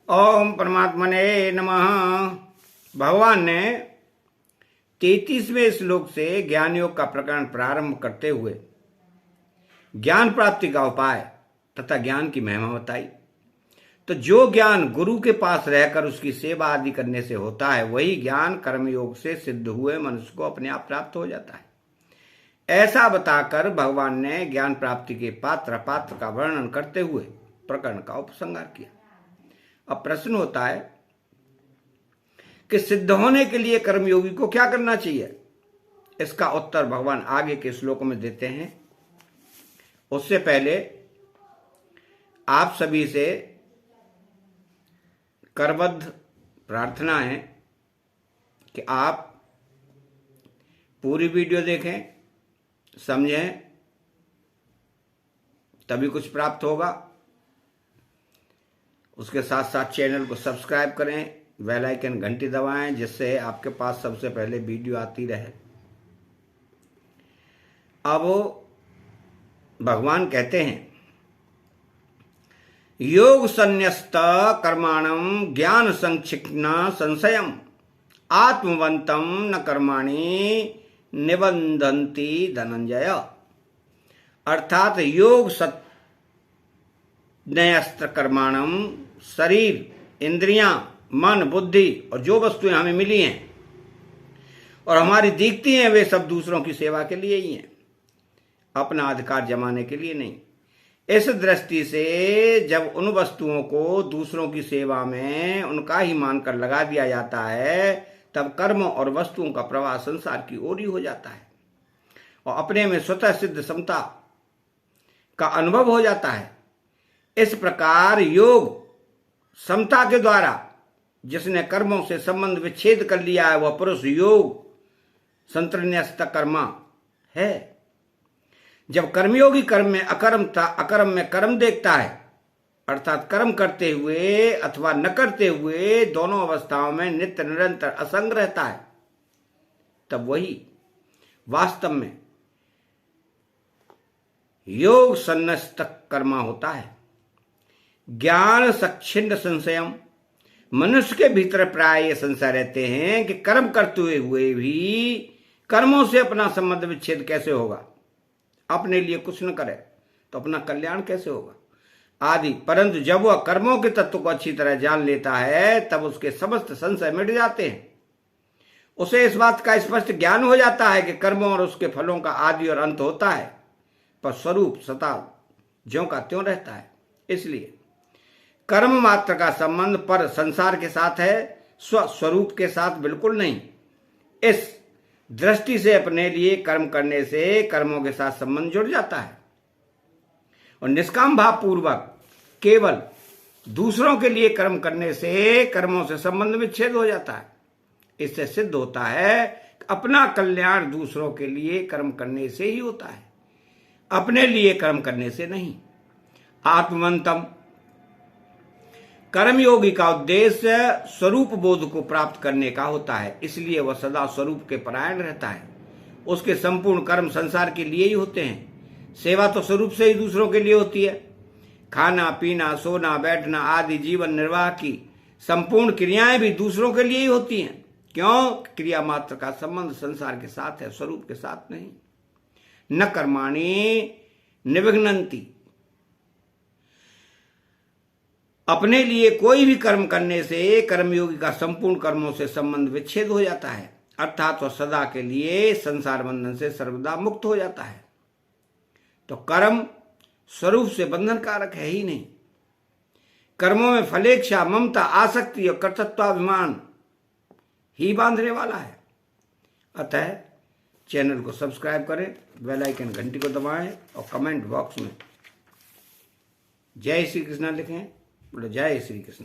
ओम परमात्मने नमः। भगवान ने 33वें श्लोक से ज्ञान योग का प्रकरण प्रारंभ करते हुए ज्ञान प्राप्ति का उपाय तथा ज्ञान की महिमा बताई। तो जो ज्ञान गुरु के पास रहकर उसकी सेवा आदि करने से होता है, वही ज्ञान कर्मयोग से सिद्ध हुए मनुष्य को अपने आप प्राप्त हो जाता है। ऐसा बताकर भगवान ने ज्ञान प्राप्ति के पात्र अपात्र का वर्णन करते हुए प्रकरण का उपसंहार किया। अब प्रश्न होता है कि सिद्ध होने के लिए कर्मयोगी को क्या करना चाहिए। इसका उत्तर भगवान आगे के श्लोक में देते हैं। उससे पहले आप सभी से करबद्ध प्रार्थना है कि आप पूरी वीडियो देखें, समझें, तभी कुछ प्राप्त होगा। उसके साथ साथ चैनल को सब्सक्राइब करें, बेल आइकन घंटी दबाएं, जिससे आपके पास सबसे पहले वीडियो आती रहे। अब भगवान कहते हैं, योग संन्यस्त कर्माणम ज्ञान संक्षिप्न संशयम आत्मवंतम न कर्माणि निबंधन्ति धनंजय। अर्थात योग संन्यस्त कर्माणम, शरीर, इंद्रियां, मन, बुद्धि और जो वस्तुएं हमें मिली हैं और हमारी दिखती हैं, वे सब दूसरों की सेवा के लिए ही हैं, अपना अधिकार जमाने के लिए नहीं। इस दृष्टि से जब उन वस्तुओं को दूसरों की सेवा में उनका ही मानकर लगा दिया जाता है, तब कर्म और वस्तुओं का प्रवाह संसार की ओर ही हो जाता है और अपने में स्वतः सिद्ध समता का अनुभव हो जाता है। इस प्रकार योग समता के द्वारा जिसने कर्मों से संबंध विच्छेद कर लिया है, वह पुरुष योग संन्यस्त कर्मा है। जब कर्मयोगी कर्म में अकर्म में कर्म देखता है, अर्थात कर्म करते हुए अथवा न करते हुए दोनों अवस्थाओं में नित्य निरंतर असंग रहता है, तब वही वास्तव में योग संन्यस्त कर्मा होता है। ज्ञान सच्छिन्न संशयम, मनुष्य के भीतर प्राय ये संशय रहते हैं कि कर्म करते हुए भी कर्मों से अपना संबंध विच्छेद कैसे होगा, अपने लिए कुछ न करे तो अपना कल्याण कैसे होगा आदि। परंतु जब वह कर्मों के तत्व को अच्छी तरह जान लेता है, तब उसके समस्त संशय मिट जाते हैं। उसे इस बात का स्पष्ट ज्ञान हो जाता है कि कर्मों और उसके फलों का आदि और अंत होता है, पर स्वरूप सता ज्यों का त्यों रहता है। इसलिए कर्म मात्र का संबंध पर संसार के साथ है, स्वस्वरूप के साथ बिल्कुल नहीं। इस दृष्टि से अपने लिए कर्म करने से कर्मों के साथ संबंध जुड़ जाता है और निष्काम भाव पूर्वक केवल दूसरों के लिए कर्म करने से कर्मों से संबंध विच्छेद हो जाता है। इससे सिद्ध होता है कि अपना कल्याण दूसरों के लिए कर्म करने से ही होता है, अपने लिए कर्म करने से नहीं। आत्मवंतम, कर्मयोगी का उद्देश्य स्वरूप बोध को प्राप्त करने का होता है, इसलिए वह सदा स्वरूप के परायण रहता है। उसके संपूर्ण कर्म संसार के लिए ही होते हैं। सेवा तो स्वरूप से ही दूसरों के लिए होती है। खाना, पीना, सोना, बैठना आदि जीवन निर्वाह की संपूर्ण क्रियाएं भी दूसरों के लिए ही होती हैं। क्यों? क्रिया मात्र का संबंध संसार के साथ है, स्वरूप के साथ नहीं। न कर्माणि निबध्नन्ति, अपने लिए कोई भी कर्म करने से कर्मयोगी का संपूर्ण कर्मों से संबंध विच्छेद हो जाता है, अर्थात वह सदा के लिए संसार बंधन से सर्वदा मुक्त हो जाता है। तो कर्म स्वरूप से बंधन कारक है ही नहीं। कर्मों में फलेच्छा, ममता, आसक्ति और कर्तृत्वाभिमान ही बांधने वाला है। अतः चैनल को सब्सक्राइब करें, बेल आइकन घंटी को दबाएं और कमेंट बॉक्स में जय श्री कृष्ण लिखें। बोलो जय श्री कृष्ण।